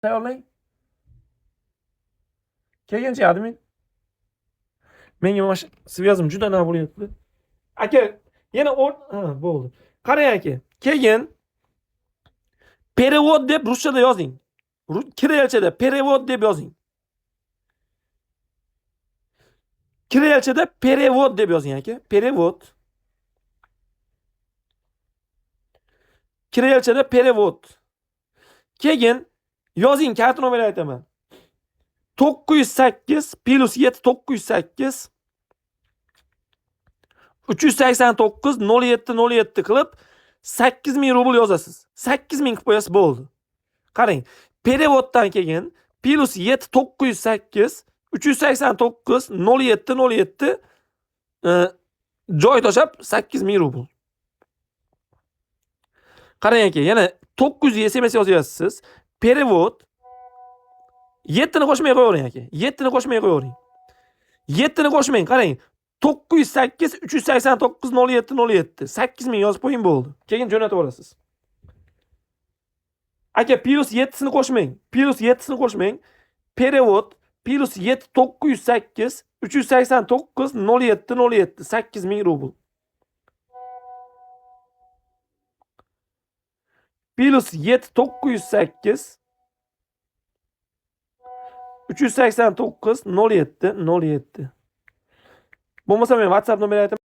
tayyorlang. Kelgancha admin. Menga mana svyazim juda na bo'lyapti. Aka, yana ha, bo'ldi. Qarang aka. Keyin perevod deb ruschada yozing. Kirillchada perevod deb yozing. Kirillchada perevod deb yozing aka. Perevod. Kirillchada perevod. Keyin yozing, kart nomerini aytaman. 908 plus 7 908 389 0707 qilib 8000 rubl yozasiz. 8000 qilib qo'yasiz, bo'ldi. Qarang, perevoddan keyin plus 7 908 389 0707 joy to'shab 8000 rubl. Qarang aka, yana 900 SMS yozyapsiz. Perevod 7 ni qo'shmay qo'yavering aka. 7 ni qo'shmay qo'yavering. 7 ni qo'shmang, qarang. 908 389 0707 8000 yozib qo'ying, bo'ldi. Keyin jo'natib yuborasiz. Aka, plus 7 ni qo'shmang. Plus 7 ni qo'shmang. Perevod plus 7 908 389 0707 8000 rubl. Plus 7 908 389 0707. Bo'lmasa men WhatsApp nomerini aytaman.